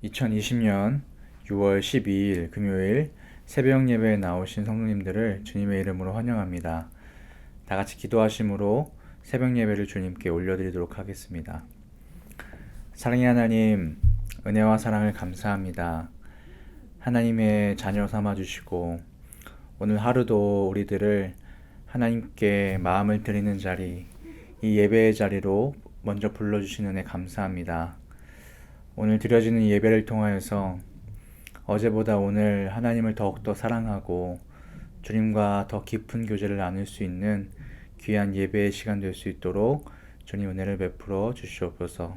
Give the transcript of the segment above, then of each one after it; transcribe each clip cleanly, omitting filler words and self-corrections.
2020년 6월 12일 금요일 새벽 예배에 나오신 성도님들을 주님의 이름으로 환영합니다. 다 같이 기도하심으로 새벽 예배를 주님께 올려드리도록 하겠습니다. 사랑의 하나님, 은혜와 사랑을 감사합니다. 하나님의 자녀 삼아주시고 오늘 하루도 우리들을 하나님께 마음을 드리는 자리, 이 예배의 자리로 먼저 불러주신 은혜 감사합니다. 오늘 드려지는 예배를 통하여서 어제보다 오늘 하나님을 더욱더 사랑하고 주님과 더 깊은 교제를 나눌 수 있는 귀한 예배의 시간 될 수 있도록 주님 은혜를 베풀어 주시옵소서.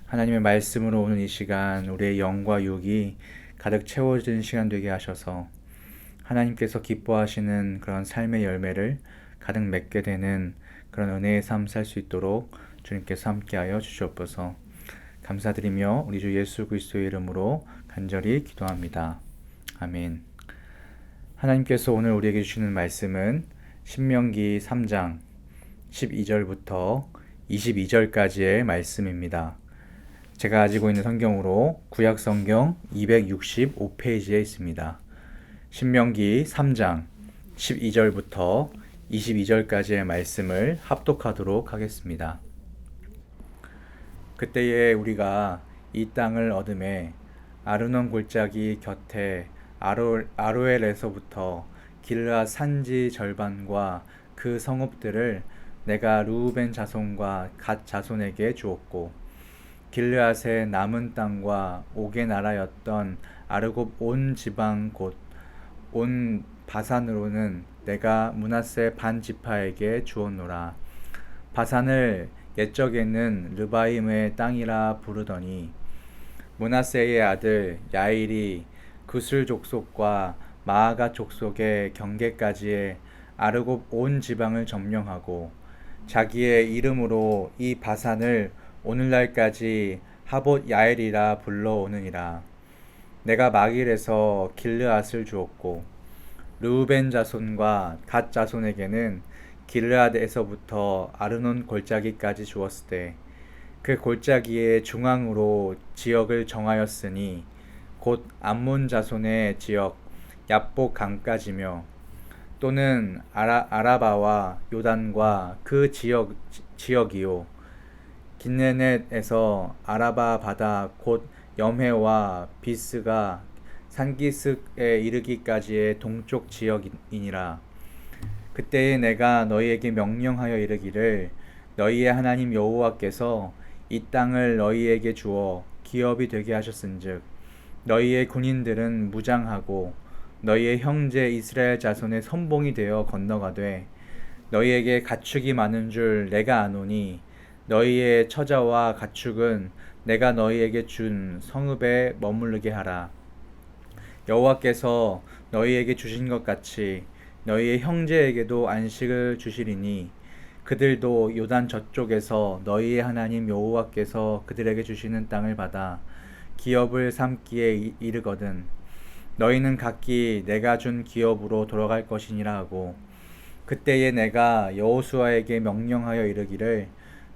하나님의 말씀으로 오는 이 시간 우리의 영과 육이 가득 채워지는 시간 되게 하셔서 하나님께서 기뻐하시는 그런 삶의 열매를 가득 맺게 되는 그런 은혜의 삶 살 수 있도록 주님께서 함께하여 주시옵소서. 감사드리며 우리 주 예수 그리스도의 이름으로 간절히 기도합니다. 아멘. 하나님께서 오늘 우리에게 주시는 말씀은 신명기 3장 12절부터 22절까지의 말씀입니다. 제가 가지고 있는 성경으로 구약 성경 265페이지에 있습니다. 신명기 3장 12절부터 22절까지의 말씀을 합독하도록 하겠습니다. 그때에 우리가 이 땅을 얻음에 아르논 골짜기 곁에 아로엘에서부터 길르앗 산지 절반과 그 성읍들을 내가 르우벤 자손과 갓 자손에게 주었고 길르앗의 남은 땅과 옥의 나라였던 아르곱 온 지방 곧 온 바산으로는 내가 므낫세 반 지파에게 주었노라. 바산을 옛적에는 르바임의 땅이라 부르더니 므낫세의 아들 야일이 구슬 족속과 마아가 족속의 경계까지의 아르곱 온 지방을 점령하고 자기의 이름으로 이 바산을 오늘날까지 하봇 야엘이라 불러오느니라. 내가 마길에서 길르앗을 주었고 르우벤 자손과 갓 자손에게는 길르앗에서부터 아르논 골짜기까지 주었을 때 그 골짜기의 중앙으로 지역을 정하였으니 곧 암몬 자손의 지역 얍복 강까지며 또는 아라바와 요단과 그 지역이요 긴네넷에서 아라바 바다 곧 염해와 비스가 산기슭에 이르기까지의 동쪽 지역이니라. 그때에 내가 너희에게 명령하여 이르기를 너희의 하나님 여호와께서 이 땅을 너희에게 주어 기업이 되게 하셨은즉 너희의 군인들은 무장하고 너희의 형제 이스라엘 자손의 선봉이 되어 건너가되 너희에게 가축이 많은 줄 내가 아노니 너희의 처자와 가축은 내가 너희에게 준 성읍에 머무르게 하라. 여호와께서 너희에게 주신 것 같이 너희의 형제에게도 안식을 주시리니 그들도 요단 저쪽에서 너희의 하나님 여호와께서 그들에게 주시는 땅을 받아 기업을 삼기에 이르거든 너희는 각기 내가 준 기업으로 돌아갈 것이니라 하고 그때에 내가 여호수아에게 명령하여 이르기를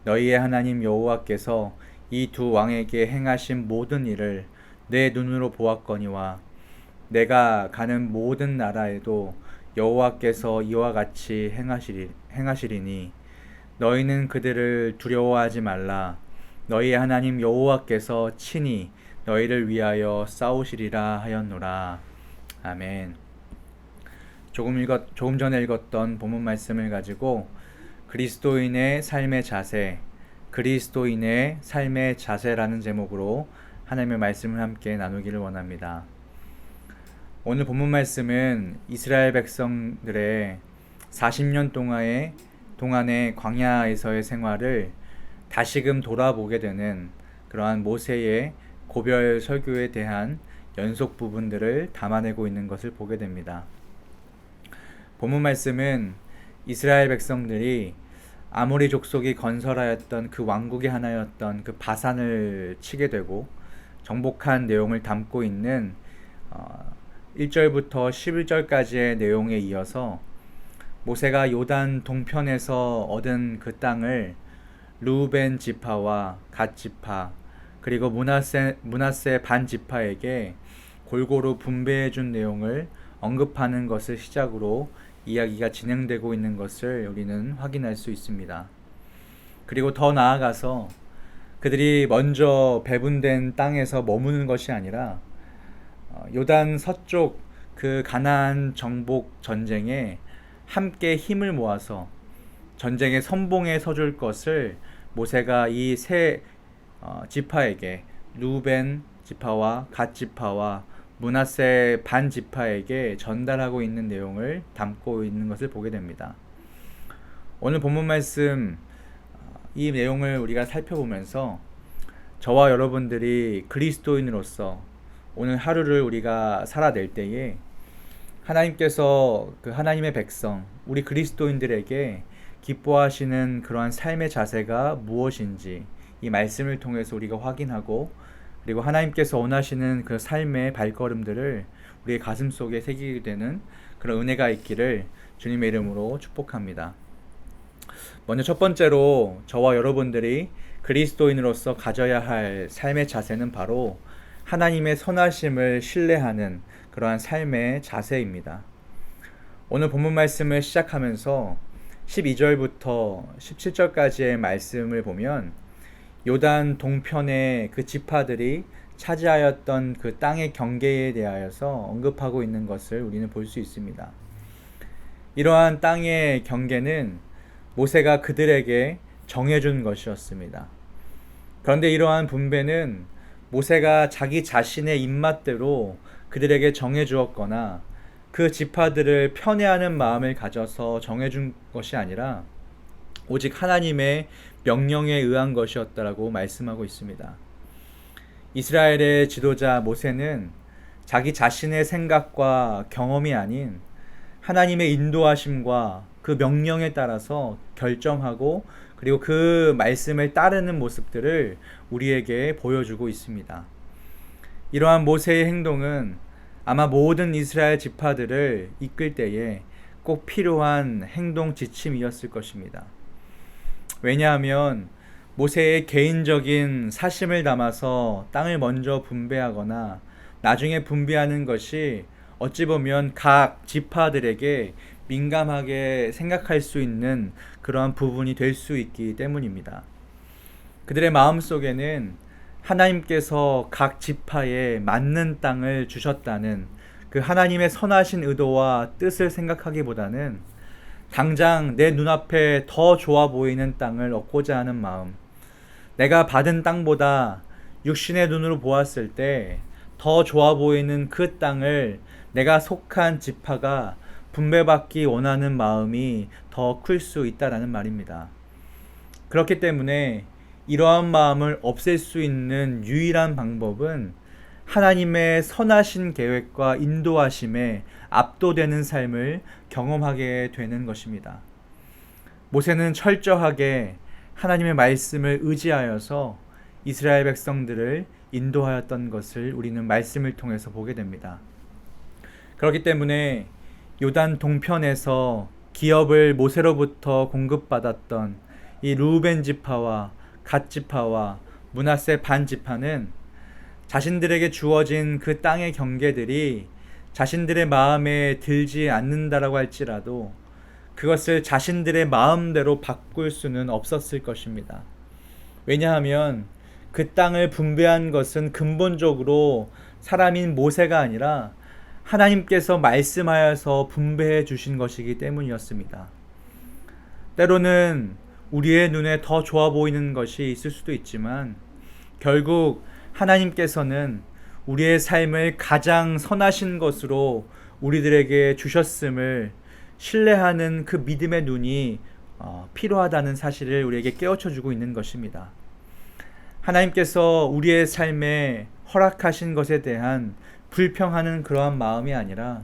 너희의 하나님 여호와께서 이 두 왕에게 행하신 모든 일을 내 눈으로 보았거니와 내가 가는 모든 나라에도 여호와께서 이와 같이 행하시리니 너희는 그들을 두려워하지 말라. 너희의 하나님 여호와께서 친히 너희를 위하여 싸우시리라 하였노라. 아멘. 조금 전에 읽었던 본문 말씀을 가지고 그리스도인의 삶의 자세라는 제목으로 하나님의 말씀을 함께 나누기를 원합니다. 오늘 본문 말씀은 이스라엘 백성들의 40년 동안의 광야에서의 생활을 다시금 돌아보게 되는 그러한 모세의 고별 설교에 대한 연속 부분들을 담아내고 있는 것을 보게 됩니다. 본문 말씀은 이스라엘 백성들이 아모리 족속이 건설하였던 그 왕국의 하나였던 그 바산을 치게 되고 정복한 내용을 담고 있는 1절부터 11절까지의 내용에 이어서 모세가 요단 동편에서 얻은 그 땅을 르우벤 지파와 갓 지파 그리고 므낫세 반 지파에게 골고루 분배해 준 내용을 언급하는 것을 시작으로 이야기가 진행되고 있는 것을 우리는 확인할 수 있습니다. 그리고 더 나아가서 그들이 먼저 배분된 땅에서 머무는 것이 아니라 요단 서쪽 그 가나안 정복 전쟁에 함께 힘을 모아서 전쟁의 선봉에 서줄 것을 모세가 이 세 지파에게, 루벤 지파와 갓 지파와 므낫세 반 지파에게 전달하고 있는 내용을 담고 있는 것을 보게 됩니다. 오늘 본문 말씀 이 내용을 우리가 살펴보면서 저와 여러분들이 그리스도인으로서 오늘 하루를 우리가 살아낼 때에 하나님께서 그 하나님의 백성, 우리 그리스도인들에게 기뻐하시는 그러한 삶의 자세가 무엇인지 이 말씀을 통해서 우리가 확인하고, 그리고 하나님께서 원하시는 그 삶의 발걸음들을 우리의 가슴 속에 새기게 되는 그런 은혜가 있기를 주님의 이름으로 축복합니다. 먼저 첫 번째로 저와 여러분들이 그리스도인으로서 가져야 할 삶의 자세는 바로 하나님의 선하심을 신뢰하는 그러한 삶의 자세입니다. 오늘 본문 말씀을 시작하면서 12절부터 17절까지의 말씀을 보면 요단 동편의 그 지파들이 차지하였던 그 땅의 경계에 대하여서 언급하고 있는 것을 우리는 볼 수 있습니다. 이러한 땅의 경계는 모세가 그들에게 정해준 것이었습니다. 그런데 이러한 분배는 모세가 자기 자신의 입맛대로 그들에게 정해주었거나 그 지파들을 편애하는 마음을 가져서 정해준 것이 아니라 오직 하나님의 명령에 의한 것이었다라고 말씀하고 있습니다. 이스라엘의 지도자 모세는 자기 자신의 생각과 경험이 아닌 하나님의 인도하심과 그 명령에 따라서 결정하고 그리고 그 말씀을 따르는 모습들을 우리에게 보여주고 있습니다. 이러한 모세의 행동은 아마 모든 이스라엘 지파들을 이끌 때에 꼭 필요한 행동 지침이었을 것입니다. 왜냐하면 모세의 개인적인 사심을 담아서 땅을 먼저 분배하거나 나중에 분배하는 것이 어찌 보면 각 지파들에게 민감하게 생각할 수 있는 그러한 부분이 될 수 있기 때문입니다. 그들의 마음속에는 하나님께서 각 지파에 맞는 땅을 주셨다는 그 하나님의 선하신 의도와 뜻을 생각하기보다는 당장 내 눈앞에 더 좋아 보이는 땅을 얻고자 하는 마음, 내가 받은 땅보다 육신의 눈으로 보았을 때 더 좋아 보이는 그 땅을 내가 속한 지파가 분배받기 원하는 마음이 더 클 수 있다라는 말입니다. 그렇기 때문에 이러한 마음을 없앨 수 있는 유일한 방법은 하나님의 선하신 계획과 인도하심에 압도되는 삶을 경험하게 되는 것입니다. 모세는 철저하게 하나님의 말씀을 의지하여서 이스라엘 백성들을 인도하였던 것을 우리는 말씀을 통해서 보게 됩니다. 그렇기 때문에 요단 동편에서 기업을 모세로부터 공급받았던 이 루벤 지파와 갓 지파와 므낫세 반 지파는 자신들에게 주어진 그 땅의 경계들이 자신들의 마음에 들지 않는다라고 할지라도 그것을 자신들의 마음대로 바꿀 수는 없었을 것입니다. 왜냐하면 그 땅을 분배한 것은 근본적으로 사람인 모세가 아니라 하나님께서 말씀하여서 분배해 주신 것이기 때문이었습니다. 때로는 우리의 눈에 더 좋아 보이는 것이 있을 수도 있지만 결국 하나님께서는 우리의 삶을 가장 선하신 것으로 우리들에게 주셨음을 신뢰하는 그 믿음의 눈이 필요하다는 사실을 우리에게 깨우쳐 주고 있는 것입니다. 하나님께서 우리의 삶에 허락하신 것에 대한 불평하는 그러한 마음이 아니라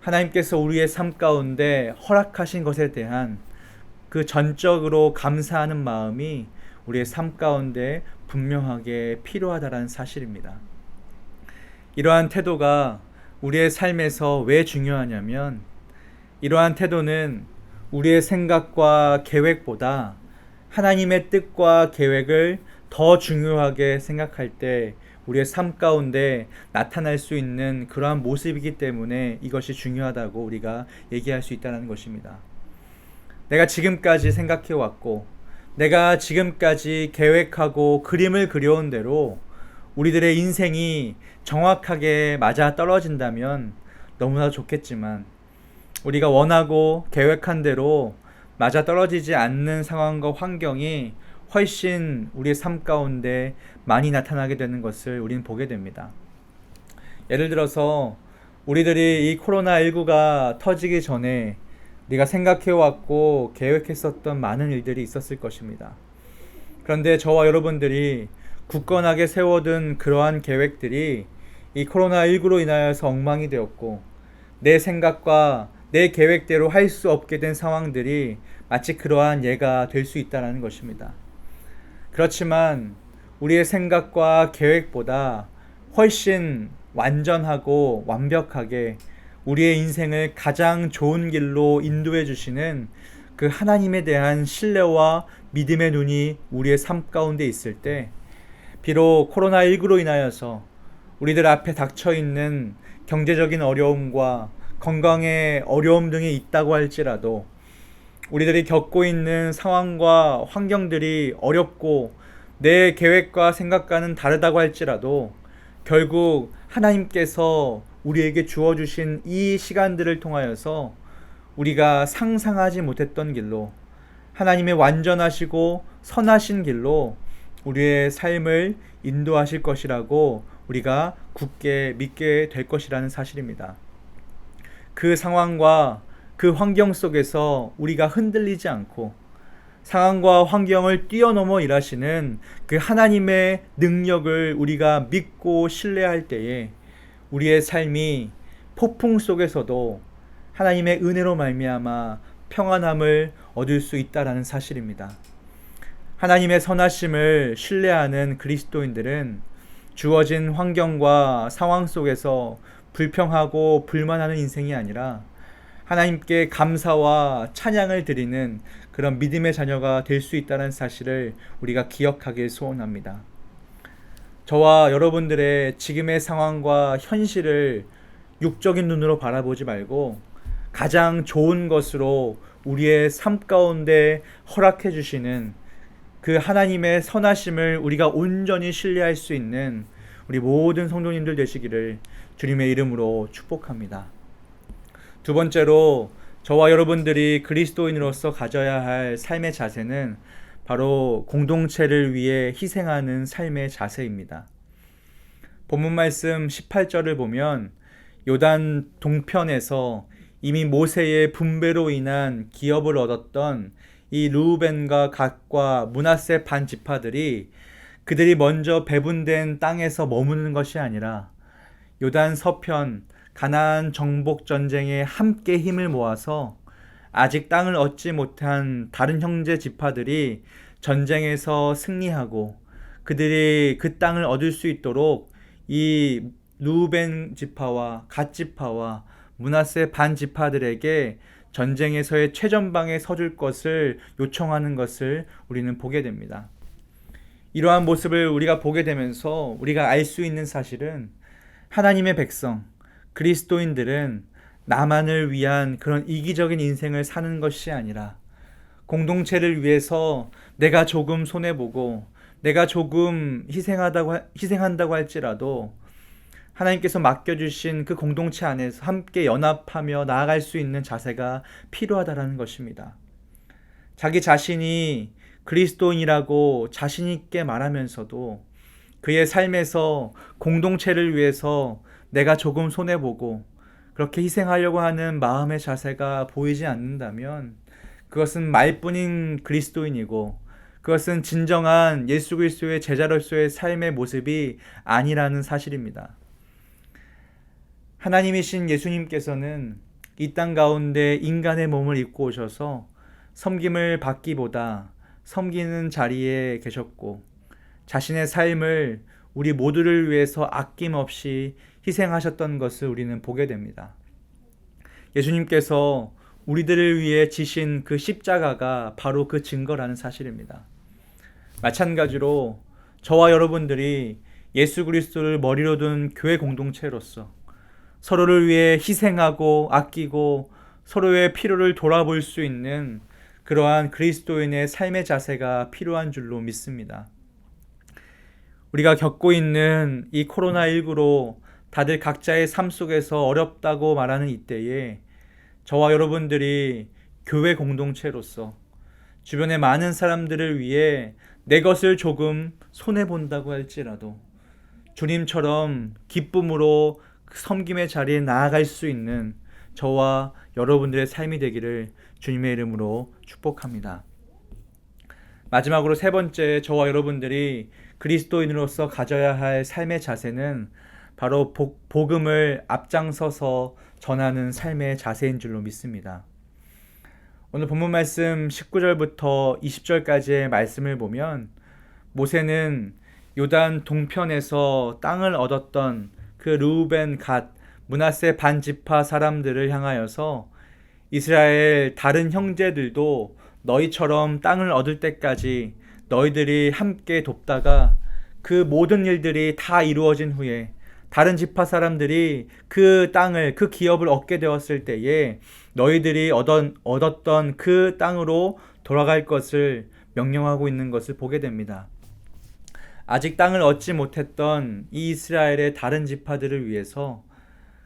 하나님께서 우리의 삶 가운데 허락하신 것에 대한 그 전적으로 감사하는 마음이 우리의 삶 가운데 분명하게 필요하다는 사실입니다. 이러한 태도가 우리의 삶에서 왜 중요하냐면 이러한 태도는 우리의 생각과 계획보다 하나님의 뜻과 계획을 더 중요하게 생각할 때 우리의 삶 가운데 나타날 수 있는 그러한 모습이기 때문에 이것이 중요하다고 우리가 얘기할 수 있다는 것입니다. 내가 지금까지 생각해 왔고 내가 지금까지 계획하고 그림을 그려온 대로 우리들의 인생이 정확하게 맞아 떨어진다면 너무나 좋겠지만, 우리가 원하고 계획한 대로 맞아 떨어지지 않는 상황과 환경이 훨씬 우리의 삶 가운데 많이 나타나게 되는 것을 우리는 보게 됩니다. 예를 들어서 우리들이 이 코로나19가 터지기 전에 우리가 생각해왔고 계획했었던 많은 일들이 있었을 것입니다. 그런데 저와 여러분들이 굳건하게 세워둔 그러한 계획들이 이 코로나19로 인하여서 엉망이 되었고, 내 생각과 내 계획대로 할 수 없게 된 상황들이 마치 그러한 예가 될 수 있다는 것입니다. 그렇지만 우리의 생각과 계획보다 훨씬 완전하고 완벽하게 우리의 인생을 가장 좋은 길로 인도해 주시는 그 하나님에 대한 신뢰와 믿음의 눈이 우리의 삶 가운데 있을 때, 비록 코로나19로 인하여서 우리들 앞에 닥쳐 있는 경제적인 어려움과 건강의 어려움 등이 있다고 할지라도, 우리들이 겪고 있는 상황과 환경들이 어렵고 내 계획과 생각과는 다르다고 할지라도 결국 하나님께서 우리에게 주어주신 이 시간들을 통하여서 우리가 상상하지 못했던 길로, 하나님의 완전하시고 선하신 길로 우리의 삶을 인도하실 것이라고 우리가 굳게 믿게 될 것이라는 사실입니다. 그 상황과 그 환경 속에서 우리가 흔들리지 않고 상황과 환경을 뛰어넘어 일하시는 그 하나님의 능력을 우리가 믿고 신뢰할 때에 우리의 삶이 폭풍 속에서도 하나님의 은혜로 말미암아 평안함을 얻을 수 있다라는 사실입니다. 하나님의 선하심을 신뢰하는 그리스도인들은 주어진 환경과 상황 속에서 불평하고 불만하는 인생이 아니라 하나님께 감사와 찬양을 드리는 그런 믿음의 자녀가 될 수 있다는 사실을 우리가 기억하길 소원합니다. 저와 여러분들의 지금의 상황과 현실을 육적인 눈으로 바라보지 말고 가장 좋은 것으로 우리의 삶 가운데 허락해 주시는 그 하나님의 선하심을 우리가 온전히 신뢰할 수 있는 우리 모든 성도님들 되시기를 주님의 이름으로 축복합니다. 두 번째로, 저와 여러분들이 그리스도인으로서 가져야 할 삶의 자세는 바로 공동체를 위해 희생하는 삶의 자세입니다. 본문 말씀 18절을 보면 요단 동편에서 이미 모세의 분배로 인한 기업을 얻었던 이 르우벤과 갓과 므낫세 반 지파들이 그들이 먼저 배분된 땅에서 머무는 것이 아니라 요단 서편 가나안 정복 전쟁에 함께 힘을 모아서 아직 땅을 얻지 못한 다른 형제 지파들이 전쟁에서 승리하고 그들이 그 땅을 얻을 수 있도록 이 르우벤 지파와 갓 지파와 므낫세 반 지파들에게 전쟁에서의 최전방에 서줄 것을 요청하는 것을 우리는 보게 됩니다. 이러한 모습을 우리가 보게 되면서 우리가 알 수 있는 사실은 하나님의 백성, 그리스도인들은 나만을 위한 그런 이기적인 인생을 사는 것이 아니라 공동체를 위해서 내가 조금 손해보고 내가 조금 희생한다고 할지라도 하나님께서 맡겨주신 그 공동체 안에서 함께 연합하며 나아갈 수 있는 자세가 필요하다는 것입니다. 자기 자신이 그리스도인이라고 자신 있게 말하면서도 그의 삶에서 공동체를 위해서 내가 조금 손해보고 그렇게 희생하려고 하는 마음의 자세가 보이지 않는다면 그것은 말뿐인 그리스도인이고 그것은 진정한 예수 그리스도의 제자로서의 삶의 모습이 아니라는 사실입니다. 하나님이신 예수님께서는 이 땅 가운데 인간의 몸을 입고 오셔서 섬김을 받기보다 섬기는 자리에 계셨고 자신의 삶을 우리 모두를 위해서 아낌없이 희생하셨던 것을 우리는 보게 됩니다. 예수님께서 우리들을 위해 지신 그 십자가가 바로 그 증거라는 사실입니다. 마찬가지로 저와 여러분들이 예수 그리스도를 머리로 둔 교회 공동체로서 서로를 위해 희생하고 아끼고 서로의 필요를 돌아볼 수 있는 그러한 그리스도인의 삶의 자세가 필요한 줄로 믿습니다. 우리가 겪고 있는 이 코로나19로 다들 각자의 삶 속에서 어렵다고 말하는 이때에 저와 여러분들이 교회 공동체로서 주변의 많은 사람들을 위해 내 것을 조금 손해본다고 할지라도 주님처럼 기쁨으로 섬김의 자리에 나아갈 수 있는 저와 여러분들의 삶이 되기를 주님의 이름으로 축복합니다. 마지막으로 세 번째, 저와 여러분들이 그리스도인으로서 가져야 할 삶의 자세는 바로 복음을 앞장서서 전하는 삶의 자세인 줄로 믿습니다. 오늘 본문 말씀 19절부터 20절까지의 말씀을 보면 모세는 요단 동편에서 땅을 얻었던 그 르우벤, 갓, 므낫세 반지파 사람들을 향하여서 이스라엘 다른 형제들도 너희처럼 땅을 얻을 때까지 너희들이 함께 돕다가 그 모든 일들이 다 이루어진 후에 다른 지파 사람들이 그 땅을, 그 기업을 얻게 되었을 때에 너희들이 얻었던 그 땅으로 돌아갈 것을 명령하고 있는 것을 보게 됩니다. 아직 땅을 얻지 못했던 이 이스라엘의 다른 지파들을 위해서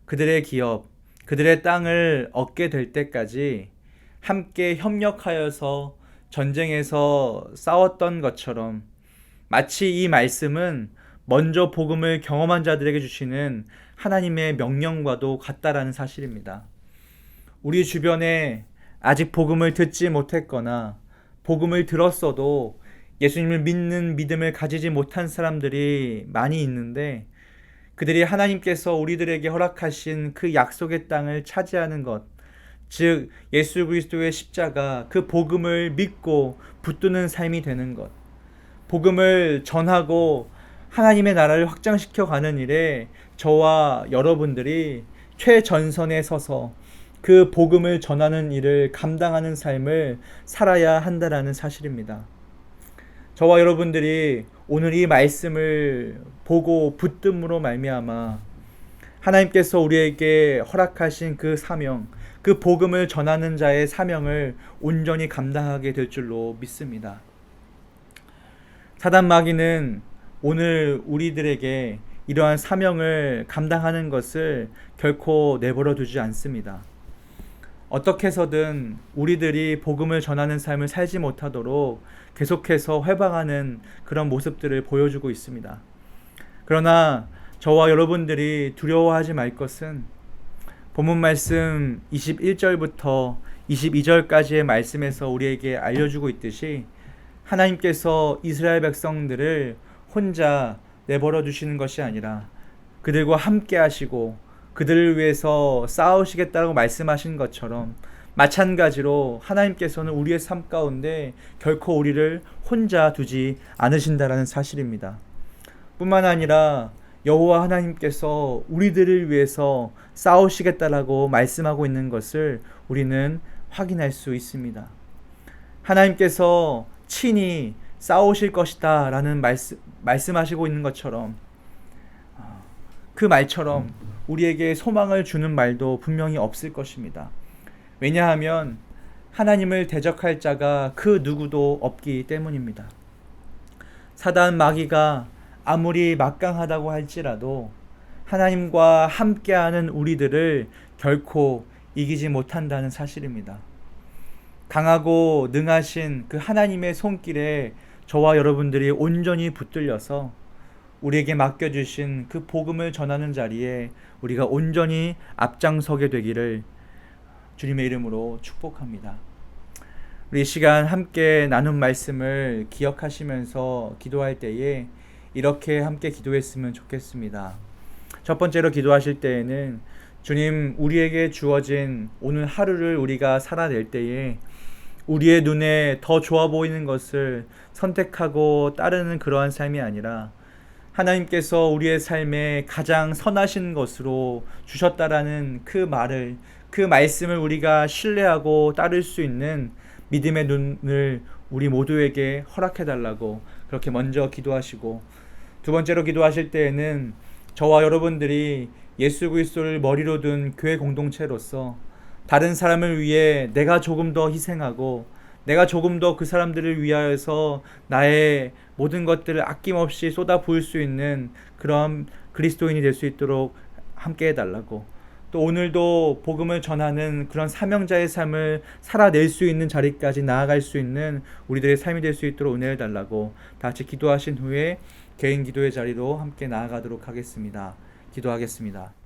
그들의 기업, 그들의 땅을 얻게 될 때까지 함께 협력하여서 전쟁에서 싸웠던 것처럼 마치 이 말씀은 먼저 복음을 경험한 자들에게 주시는 하나님의 명령과도 같다라는 사실입니다. 우리 주변에 아직 복음을 듣지 못했거나 복음을 들었어도 예수님을 믿는 믿음을 가지지 못한 사람들이 많이 있는데 그들이 하나님께서 우리들에게 허락하신 그 약속의 땅을 차지하는 것, 즉 예수 그리스도의 십자가, 그 복음을 믿고 붙드는 삶이 되는 것, 복음을 전하고 하나님의 나라를 확장시켜 가는 일에 저와 여러분들이 최전선에 서서 그 복음을 전하는 일을 감당하는 삶을 살아야 한다라는 사실입니다. 저와 여러분들이 오늘 이 말씀을 보고 붙듦으로 말미암아 하나님께서 우리에게 허락하신 그 사명, 그 복음을 전하는 자의 사명을 온전히 감당하게 될 줄로 믿습니다. 사단 마귀는 오늘 우리들에게 이러한 사명을 감당하는 것을 결코 내버려 두지 않습니다. 어떻게 해서든 우리들이 복음을 전하는 삶을 살지 못하도록 계속해서 회방하는 그런 모습들을 보여주고 있습니다. 그러나 저와 여러분들이 두려워하지 말 것은 본문 말씀 21절부터 22절까지의 말씀에서 우리에게 알려주고 있듯이 하나님께서 이스라엘 백성들을 혼자 내버려 두시는 것이 아니라 그들과 함께 하시고 그들을 위해서 싸우시겠다고 말씀하신 것처럼 마찬가지로 하나님께서는 우리의 삶 가운데 결코 우리를 혼자 두지 않으신다라는 사실입니다. 뿐만 아니라 여호와 하나님께서 우리들을 위해서 싸우시겠다라고 말씀하고 있는 것을 우리는 확인할 수 있습니다. 하나님께서 친히 싸우실 것이다 라는 말씀하시고 있는 것처럼 그 말처럼 우리에게 소망을 주는 말도 분명히 없을 것입니다. 왜냐하면 하나님을 대적할 자가 그 누구도 없기 때문입니다. 사단 마귀가 아무리 막강하다고 할지라도 하나님과 함께하는 우리들을 결코 이기지 못한다는 사실입니다. 강하고 능하신 그 하나님의 손길에 저와 여러분들이 온전히 붙들려서 우리에게 맡겨주신 그 복음을 전하는 자리에 우리가 온전히 앞장서게 되기를 주님의 이름으로 축복합니다. 우리 이 시간 함께 나눈 말씀을 기억하시면서 기도할 때에 이렇게 함께 기도했으면 좋겠습니다. 첫 번째로 기도하실 때에는 주님, 우리에게 주어진 오늘 하루를 우리가 살아낼 때에 우리의 눈에 더 좋아 보이는 것을 선택하고 따르는 그러한 삶이 아니라 하나님께서 우리의 삶에 가장 선하신 것으로 주셨다라는 그 말을, 그 말씀을 우리가 신뢰하고 따를 수 있는 믿음의 눈을 우리 모두에게 허락해달라고 그렇게 먼저 기도하시고, 두 번째로 기도하실 때에는 저와 여러분들이 예수 그리스도를 머리로 둔 교회 공동체로서 다른 사람을 위해 내가 조금 더 희생하고, 내가 조금 더 그 사람들을 위하여서 나의 모든 것들을 아낌없이 쏟아 부을 수 있는 그런 그리스도인이 될 수 있도록 함께 해달라고, 또 오늘도 복음을 전하는 그런 사명자의 삶을 살아낼 수 있는 자리까지 나아갈 수 있는 우리들의 삶이 될 수 있도록 은혜를 달라고 다 같이 기도하신 후에 개인 기도의 자리로 함께 나아가도록 하겠습니다. 기도하겠습니다.